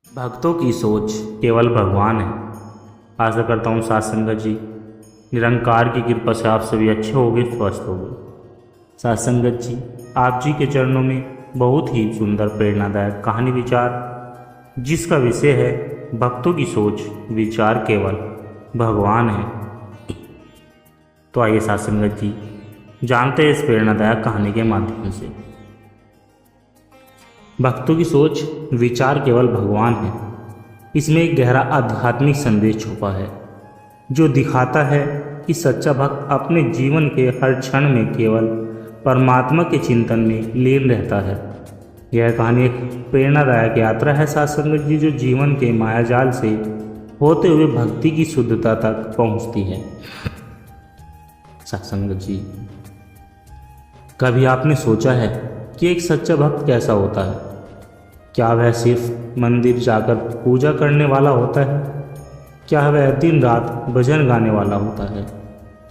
भक्तों की सोच केवल भगवान है। आशा करता हूँ साथ संगत जी निरंकार की कृपा से आप सभी अच्छे होंगे, स्वस्थ होंगे। साथ संगत जी, आप जी के चरणों में बहुत ही सुंदर प्रेरणादायक कहानी विचार, जिसका विषय है भक्तों की सोच विचार केवल भगवान है। तो आइए साथ संगत जी जानते हैं इस प्रेरणादायक कहानी के माध्यम से। भक्तों की सोच विचार केवल भगवान है। इसमें एक गहरा आध्यात्मिक संदेश छुपा है जो दिखाता है कि सच्चा भक्त अपने जीवन के हर क्षण में केवल परमात्मा के चिंतन में लीन रहता है। यह कहानी एक प्रेरणादायक यात्रा है साथ संगत जी, जो जीवन के मायाजाल से होते हुए भक्ति की शुद्धता तक पहुंचती है। साथ संगत जी, कभी आपने सोचा है कि एक सच्चा भक्त कैसा होता है? क्या वह सिर्फ मंदिर जाकर पूजा करने वाला होता है? क्या वह दिन रात भजन गाने वाला होता है?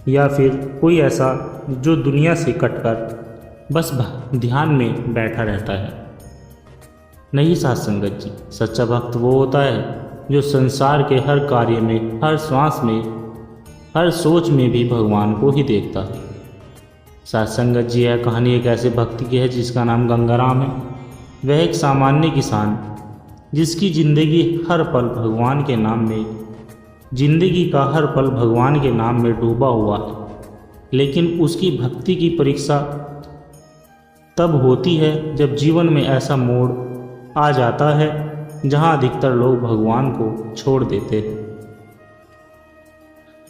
या फिर कोई ऐसा जो दुनिया से कटकर बस ध्यान में बैठा रहता है? नहीं साथ संगत जी, सच्चा भक्त वो होता है जो संसार के हर कार्य में, हर श्वास में, हर सोच में भी भगवान को ही देखता है। साथ संगत जी, यह कहानी एक ऐसे भक्ति की है जिसका नाम गंगाराम है। वह एक सामान्य किसान जिसकी जिंदगी हर पल भगवान के नाम में, जिंदगी का हर पल भगवान के नाम में डूबा हुआ है। लेकिन उसकी भक्ति की परीक्षा तब होती है जब जीवन में ऐसा मोड़ आ जाता है जहां अधिकतर लोग भगवान को छोड़ देते हैं।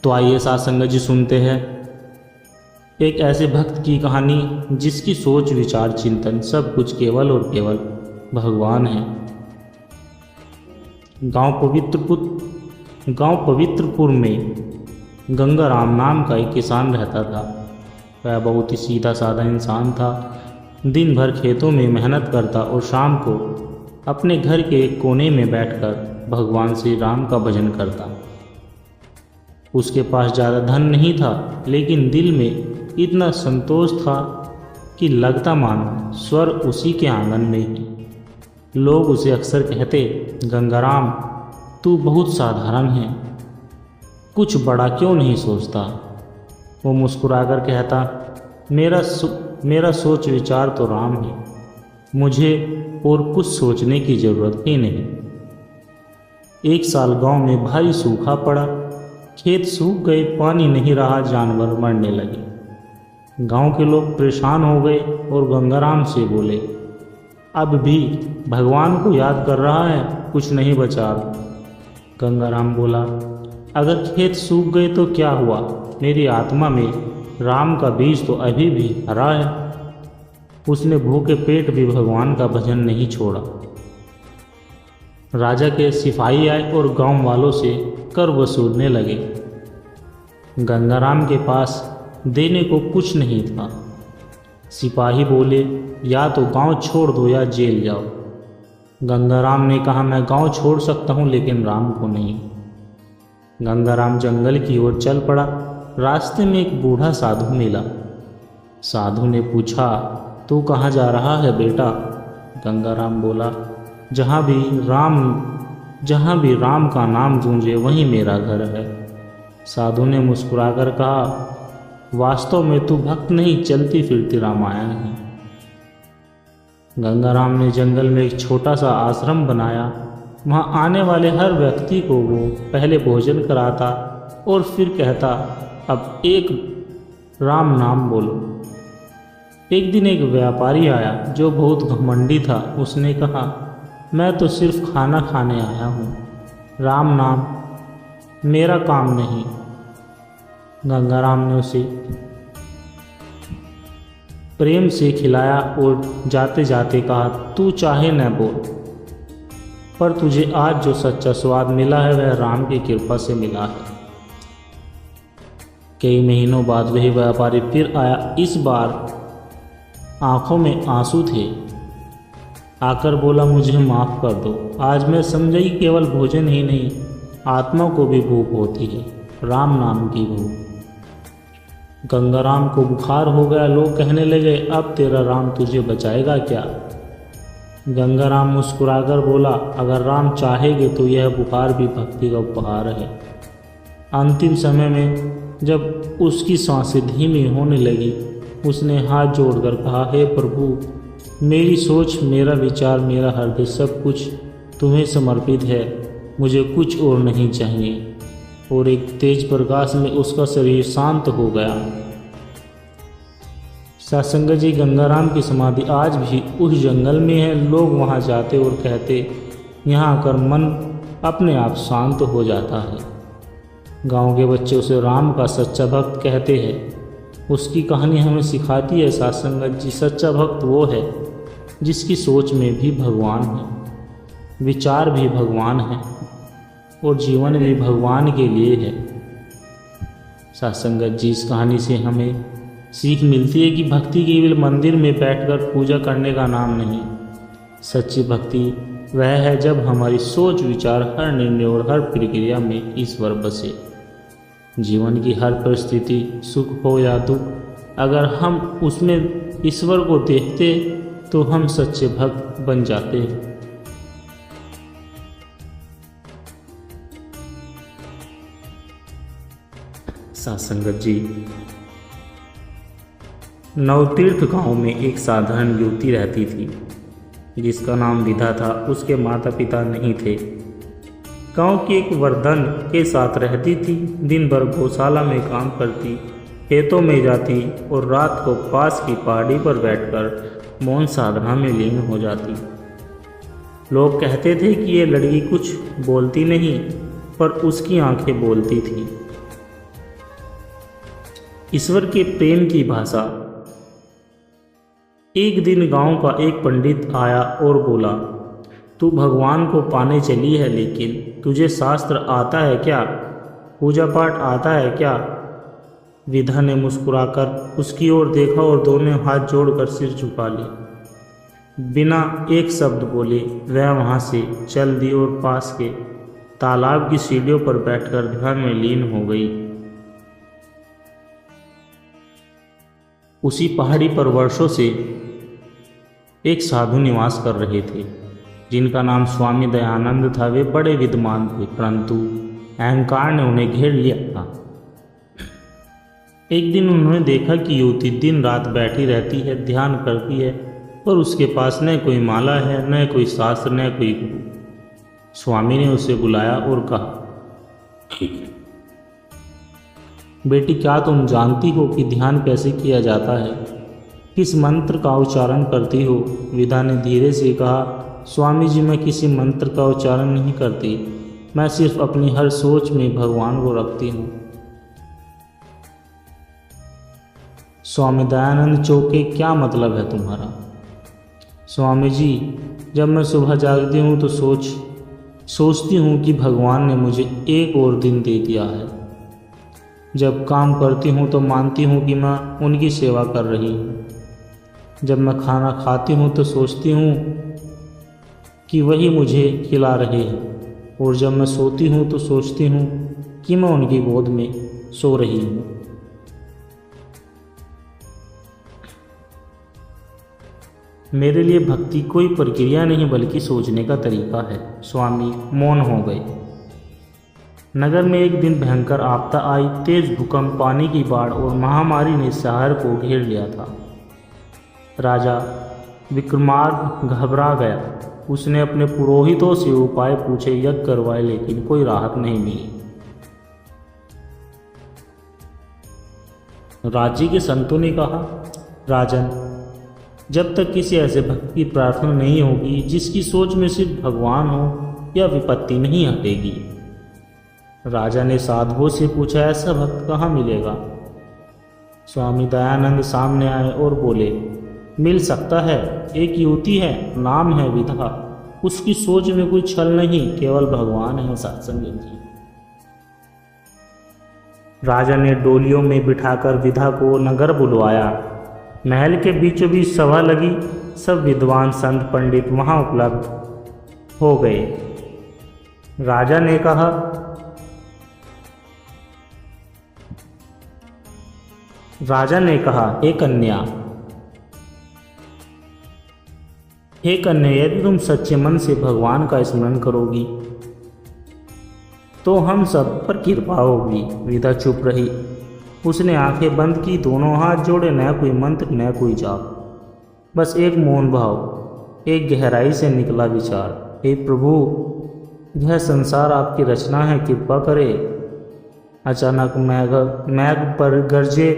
तो आइए साथ संगत जी सुनते हैं एक ऐसे भक्त की कहानी जिसकी सोच विचार चिंतन सब कुछ केवल और केवल भगवान है। गांव पवित्रपुर में गंगाराम नाम का एक किसान रहता था। वह बहुत ही सीधा साधा इंसान था। दिन भर खेतों में मेहनत करता और शाम को अपने घर के एक कोने में बैठकर भगवान श्री राम का भजन करता। उसके पास ज़्यादा धन नहीं था, लेकिन दिल में इतना संतोष था कि लगता मानो स्वर उसी के आंगन में ही। लोग उसे अक्सर कहते, गंगाराम तू बहुत साधारण है, कुछ बड़ा क्यों नहीं सोचता? वो मुस्कुराकर कहता, मेरा सोच विचार तो राम है, मुझे और कुछ सोचने की ज़रूरत ही नहीं। एक साल गांव में भारी सूखा पड़ा। खेत सूख गए, पानी नहीं रहा, जानवर मरने लगे। गांव के लोग परेशान हो गए और गंगाराम से बोले, अब भी भगवान को याद कर रहा है, कुछ नहीं बचा। गंगाराम बोला, अगर खेत सूख गए तो क्या हुआ? मेरी आत्मा में राम का बीज तो अभी भी हरा है। उसने भूखे पेट भी भगवान का भजन नहीं छोड़ा। राजा के सिपाही आए और गांव वालों से कर वसूलने लगे। गंगाराम के पास देने को कुछ नहीं था। सिपाही बोले, या तो गांव छोड़ दो या जेल जाओ। गंगाराम ने कहा, मैं गांव छोड़ सकता हूं लेकिन राम को नहीं। गंगाराम जंगल की ओर चल पड़ा। रास्ते में एक बूढ़ा साधु मिला। साधु ने पूछा, तू कहाँ जा रहा है बेटा? गंगाराम बोला, जहाँ भी राम का नाम गूंजे वहीं मेरा घर है। साधु ने मुस्कुराकर कहा, वास्तव में तू भक्त नहीं, चलती फिरती रामायण है। गंगाराम ने जंगल में एक छोटा सा आश्रम बनाया। वहाँ आने वाले हर व्यक्ति को वो पहले भोजन कराता और फिर कहता, अब एक राम नाम बोलो। एक दिन एक व्यापारी आया जो बहुत घमंडी था। उसने कहा, मैं तो सिर्फ खाना खाने आया हूँ, राम नाम मेरा काम नहीं। गंगाराम ने उसे प्रेम से खिलाया और जाते जाते कहा, तू चाहे न बोल, पर तुझे आज जो सच्चा स्वाद मिला है वह राम की कृपा से मिला है। कई महीनों बाद वही व्यापारी फिर आया। इस बार आंखों में आंसू थे। आकर बोला, मुझे माफ़ कर दो, आज मैं समझा कि केवल भोजन ही नहीं, आत्मा को भी भूख होती है, राम नाम की भूख। गंगाराम को बुखार हो गया। लोग कहने लगे, अब तेरा राम तुझे बचाएगा क्या? गंगाराम मुस्कुराकर बोला, अगर राम चाहेंगे तो यह बुखार भी भक्ति का उपहार है। अंतिम समय में जब उसकी सांसें धीमी होने लगी, उसने हाथ जोड़कर कहा, हे प्रभु, मेरी सोच, मेरा विचार, मेरा हृदय सब कुछ तुम्हें समर्पित है। मुझे कुछ और नहीं चाहिए। और एक तेज प्रकाश में उसका शरीर शांत हो गया। सत्संग जी, गंगाराम की समाधि आज भी उस जंगल में है। लोग वहाँ जाते और कहते, यहाँ आकर मन अपने आप शांत हो जाता है। गांव के बच्चे उसे राम का सच्चा भक्त कहते हैं। उसकी कहानी हमें सिखाती है सत्संग जी, सच्चा भक्त वो है जिसकी सोच में भी भगवान है, विचार भी भगवान है और जीवन भी भगवान के लिए है। सत्संग जी, इस कहानी से हमें सीख मिलती है कि भक्ति केवल मंदिर में बैठकर पूजा करने का नाम नहीं। सच्ची भक्ति वह है जब हमारी सोच, विचार, हर निर्णय और हर प्रक्रिया में ईश्वर बसे। जीवन की हर परिस्थिति, सुख हो या दुख, अगर हम उसमें ईश्वर को देखते तो हम सच्चे भक्त बन जाते हैं। सत्संगत जी, नवतीर्थ गांव में एक साधारण युवती रहती थी जिसका नाम विधा था। उसके माता पिता नहीं थे। गांव की एक वर्धन के साथ रहती थी। दिन भर गौशाला में काम करती, खेतों में जाती और रात को पास की पहाड़ी पर बैठकर मौन साधना में लीन हो जाती। लोग कहते थे कि ये लड़की कुछ बोलती नहीं, पर उसकी आंखें बोलती थीं। ईश्वर के प्रेम की भाषा। एक दिन गांव का एक पंडित आया और बोला, तू भगवान को पाने चली है, लेकिन तुझे शास्त्र आता है क्या? पूजा पाठ आता है क्या? विधा ने मुस्कुराकर उसकी ओर देखा और दोनों हाथ जोड़कर सिर झुका लिया। बिना एक शब्द बोले वह वहां से चल दी और पास के तालाब की सीढ़ियों पर बैठकर ध्यान में लीन हो गई। उसी पहाड़ी पर वर्षों से एक साधु निवास कर रहे थे जिनका नाम स्वामी दयानंद था। वे बड़े विद्वान थे, परंतु अहंकार ने उन्हें घेर लिया था। एक दिन उन्होंने देखा कि युवती दिन रात बैठी रहती है, ध्यान करती है, पर उसके पास न कोई माला है, न कोई शास्त्र, न कोई गुरु। स्वामी ने उसे बुलाया और कहा, बेटी, क्या तुम जानती हो कि ध्यान कैसे किया जाता है? किस मंत्र का उच्चारण करती हो? विधा ने धीरे से कहा, स्वामी जी, मैं किसी मंत्र का उच्चारण नहीं करती। मैं सिर्फ अपनी हर सोच में भगवान को रखती हूँ। स्वामी दयानंद चौके, क्या मतलब है तुम्हारा? स्वामी जी, जब मैं सुबह जागती हूँ तो सोचती हूँ कि भगवान ने मुझे एक और दिन दे दिया है। जब काम करती हूँ तो मानती हूँ कि मैं उनकी सेवा कर रही हूँ। जब मैं खाना खाती हूँ तो सोचती हूँ कि वही मुझे खिला रहे हैं। और जब मैं सोती हूँ तो सोचती हूँ कि मैं उनकी गोद में सो रही हूँ। मेरे लिए भक्ति कोई प्रक्रिया नहीं बल्कि सोचने का तरीका है। स्वामी मौन हो गए। नगर में एक दिन भयंकर आपदा आई। तेज भूकंप, पानी की बाढ़ और महामारी ने शहर को घेर लिया था। राजा विक्रमार्क घबरा गया। उसने अपने पुरोहितों से उपाय पूछे, यज्ञ करवाए, लेकिन कोई राहत नहीं मिली। राज्य के संतों ने कहा, राजन, जब तक किसी ऐसे भक्त की प्रार्थना नहीं होगी जिसकी सोच में सिर्फ भगवान हो, या विपत्ति नहीं हटेगी। राजा ने साधुओं से पूछा, ऐसा भक्त कहाँ मिलेगा? स्वामी दयानंद सामने आए और बोले, मिल सकता है। एक युवती है, नाम है विधा। उसकी सोच में कोई छल नहीं, केवल भगवान है। सत्संग जी। राजा ने डोलियों में बिठाकर विधा को नगर बुलवाया। महल के बीचों बीच सभा लगी। सब विद्वान संत पंडित वहां उपलब्ध हो गए। राजा ने कहा, हे कन्या, हे कन्या, यदि तुम सच्चे मन से भगवान का स्मरण करोगी तो हम सब पर कृपा होगी। विदा चुप रही। उसने आंखें बंद की, दोनों हाथ जोड़े, न कोई मंत्र न कोई जाप, बस एक मौन भाव, एक गहराई से निकला विचार। हे प्रभु, यह संसार आपकी रचना है, कृपा करे। अचानक मैघ पर गरजे,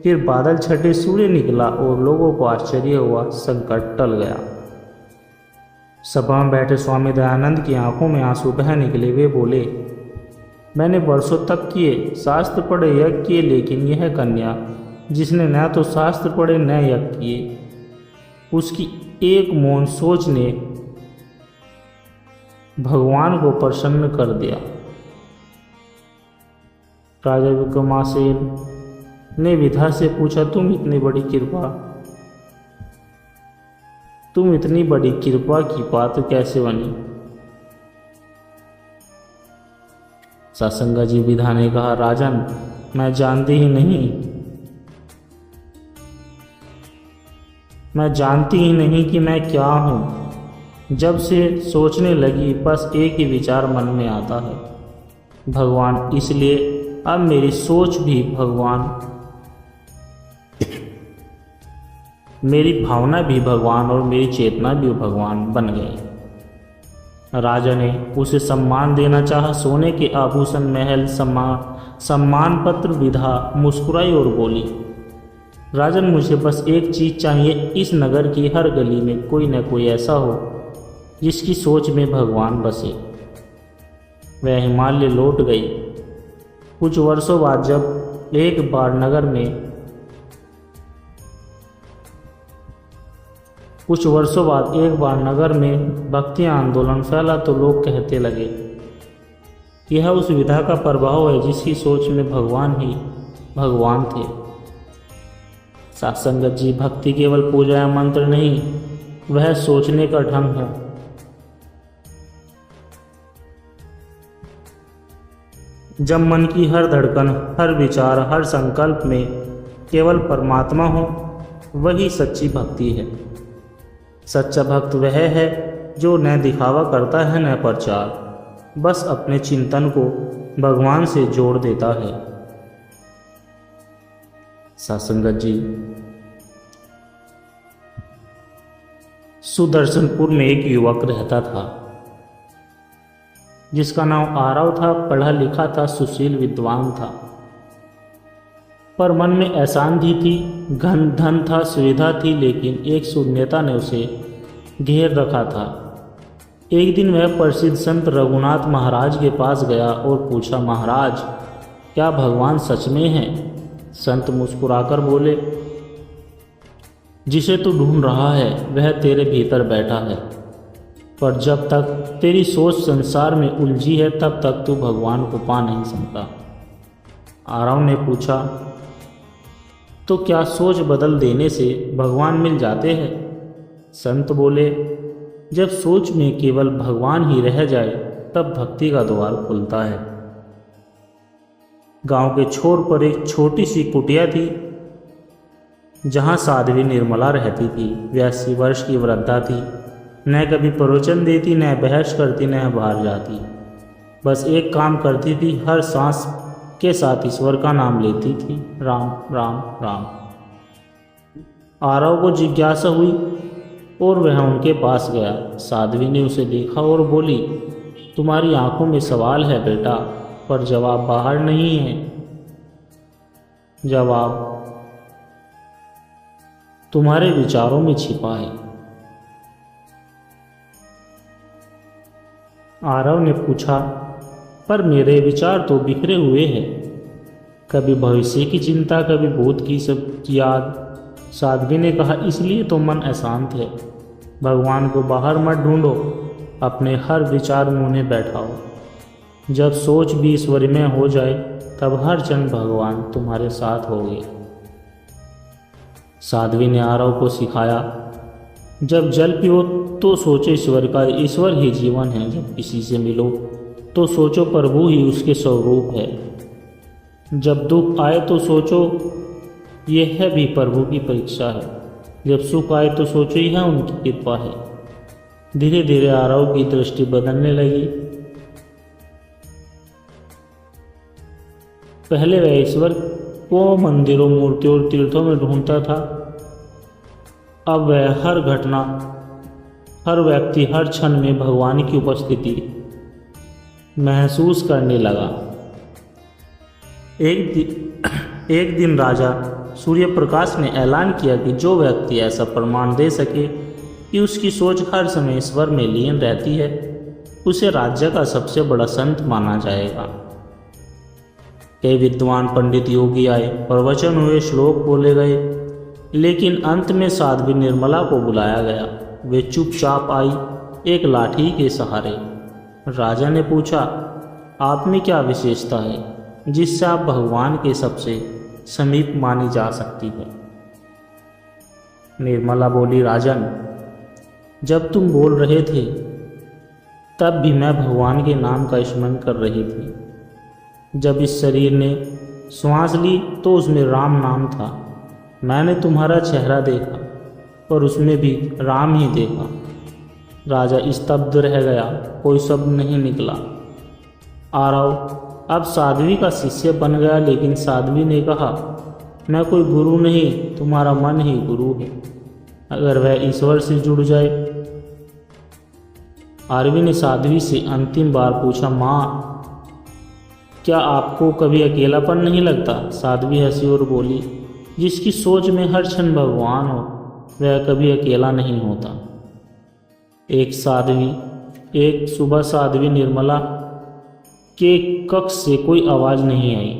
फिर बादल छटे, सूर्य निकला और लोगों को आश्चर्य हुआ, संकट टल गया। सभा में बैठे स्वामी दयानंद की आंखों में आंसू बह निकले। वे बोले, मैंने वर्षों तक किए, शास्त्र पढ़े, यज्ञ किए, लेकिन यह कन्या जिसने न तो शास्त्र पढ़े न यज्ञ किए, उसकी एक मौन सोच ने भगवान को प्रसन्न कर दिया। राजा विक्रमासेन ने विधा से पूछा, तुम इतनी बड़ी कृपा की बात कैसे बनी? सासंगा जी विधा ने कहा, राजन, मैं जानती ही नहीं कि मैं क्या हूँ। जब से सोचने लगी, बस एक ही विचार मन में आता है, भगवान। इसलिए अब मेरी सोच भी भगवान, मेरी भावना भी भगवान और मेरी चेतना भी भगवान बन गए। राजा ने उसे सम्मान देना चाहा, सोने के आभूषण, महल, सम्मान पत्र। विधा मुस्कुराई और बोली, राजन, मुझे बस एक चीज़ चाहिए, इस नगर की हर गली में कोई न कोई ऐसा हो जिसकी सोच में भगवान बसे। वह हिमालय लौट गई। कुछ वर्षों बाद जब एक बार नगर में भक्ति आंदोलन फैला तो लोग कहते लगे, यह उस विधा का प्रभाव है जिसकी सोच में भगवान ही भगवान थे। सात्संगत जी, भक्ति केवल पूजा या मंत्र नहीं, वह सोचने का ढंग है। जब मन की हर धड़कन, हर विचार, हर संकल्प में केवल परमात्मा हो, वही सच्ची भक्ति है। सच्चा भक्त वह है जो न दिखावा करता है न प्रचार, बस अपने चिंतन को भगवान से जोड़ देता है। सासंगत जी, सुदर्शनपुर में एक युवक रहता था जिसका नाम आरव था। पढ़ा लिखा था, सुशील विद्वान था, पर मन में अशांति थी। धन था, सुविधा थी, लेकिन एक शून्यता ने उसे घेर रखा था। एक दिन वह प्रसिद्ध संत रघुनाथ महाराज के पास गया और पूछा, महाराज, क्या भगवान सच में है? संत मुस्कुराकर बोले, जिसे तू ढूंढ रहा है वह तेरे भीतर बैठा है, पर जब तक तेरी सोच संसार में उलझी है तब तक तू भगवान को पा नहीं सकता। आरव ने पूछा, तो क्या सोच बदल देने से भगवान मिल जाते हैं? संत बोले, जब सोच में केवल भगवान ही रह जाए तब भक्ति का द्वार खुलता है। गांव के छोर पर एक छोटी सी कुटिया थी जहां साध्वी निर्मला रहती थी। 82 वर्ष की वृद्धा थी, न कभी प्रवचन देती, न बहस करती, न बाहर जाती, बस एक काम करती थी, हर सांस के साथ ईश्वर का नाम लेती थी, राम राम राम। आरव को जिज्ञासा हुई और वह उनके पास गया। साध्वी ने उसे देखा और बोली, तुम्हारी आंखों में सवाल है बेटा, पर जवाब बाहर नहीं है, जवाब तुम्हारे विचारों में छिपा है। आरव ने पूछा, पर मेरे विचार तो बिखरे हुए हैं, कभी भविष्य की चिंता, कभी भूत की सब याद। साध्वी ने कहा, इसलिए तो मन अशांत है। भगवान को बाहर मत ढूंढो, अपने हर विचार मुने बैठाओ। जब सोच भी ईश्वरमय हो जाए तब हर क्षण भगवान तुम्हारे साथ होंगे। साध्वी ने आरव को सिखाया, जब जल पियो तो सोचो ईश्वर का, ईश्वर ही जीवन है। जब किसी से मिलो तो सोचो प्रभु ही उसके स्वरूप है। जब दुख आए तो सोचो यह भी प्रभु की परीक्षा है। जब सुख आए तो सोचो यह उनकी कृपा है। धीरे धीरे आरव की दृष्टि बदलने लगी। पहले वह ईश्वर को मंदिरों, मूर्तियों और तीर्थों में ढूंढता था। अब वह हर घटना, हर व्यक्ति, हर क्षण में भगवान की उपस्थिति महसूस करने लगा। एक दिन राजा सूर्य प्रकाश ने ऐलान किया कि जो व्यक्ति ऐसा प्रमाण दे सके कि उसकी सोच हर समय ईश्वर में लीन रहती है, उसे राज्य का सबसे बड़ा संत माना जाएगा। कई विद्वान पंडित योगी आए, प्रवचन हुए, श्लोक बोले गए, लेकिन अंत में साध्वी निर्मला को बुलाया गया। वे चुपचाप आई, एक लाठी के सहारे। राजा ने पूछा, आप में क्या विशेषता है जिससे आप भगवान के सबसे समीप मानी जा सकती है? निर्मला बोली, राजन, जब तुम बोल रहे थे तब भी मैं भगवान के नाम का स्मरण कर रही थी। जब इस शरीर ने श्वास ली तो उसमें राम नाम था। मैंने तुम्हारा चेहरा देखा पर उसमें भी राम ही देखा। राजा स्तब्ध रह गया, कोई शब्द नहीं निकला। आरव अब साध्वी का शिष्य बन गया, लेकिन साध्वी ने कहा, मैं कोई गुरु नहीं, तुम्हारा मन ही गुरु है। अगर वह ईश्वर से जुड़ जाए। आरवी ने साध्वी से अंतिम बार पूछा, माँ, क्या आपको कभी अकेलापन नहीं लगता? साध्वी हंसी और बोली, जिसकी सोच में हर क्षण भगवान हो वह कभी अकेला नहीं होता। एक सुबह साध्वी निर्मला के कक्ष से कोई आवाज़ नहीं आई।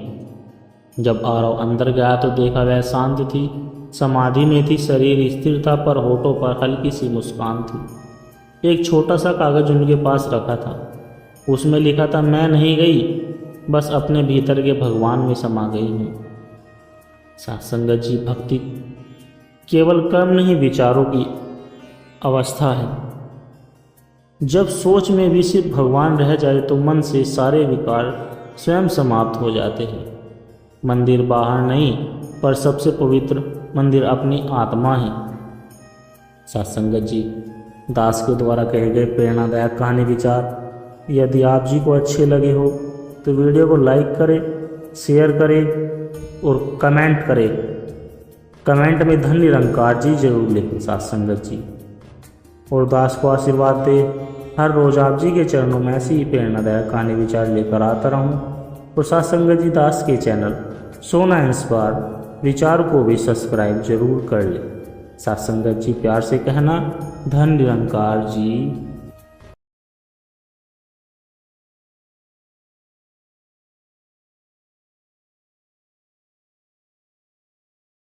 जब आरव अंदर गया तो देखा वह शांत थी, समाधि में थी। शरीर स्थिर था पर होठों पर हल्की सी मुस्कान थी। एक छोटा सा कागज उनके पास रखा था, उसमें लिखा था, मैं नहीं गई, बस अपने भीतर के भगवान में समा गई हूँ। सत्संगत जी, भक्ति केवल कर्म नहीं, विचारों की अवस्था है। जब सोच में भी सिर्फ भगवान रह जाए तो मन से सारे विकार स्वयं समाप्त हो जाते हैं। मंदिर बाहर नहीं, पर सबसे पवित्र मंदिर अपनी आत्मा है। सत्संगत जी, दास के द्वारा कहे गए प्रेरणादायक कहानी विचार यदि आप जी को अच्छे लगे हो तो वीडियो को लाइक करें, शेयर करें और कमेंट करें। कमेंट में धन निरंकार जी जरूर लिखें सत्संगत जी, और दास को आशीर्वाद दे। हर रोज़ आप जी के चरणों में ऐसी ही प्रेरणादायक कहानी विचार लेकर आता रहूं। और सत्संगत जी दास के चैनल सोना इंस्पायर विचार को भी सब्सक्राइब जरूर कर ले। सत्संगत जी प्यार से कहना, धन निरंकार जी।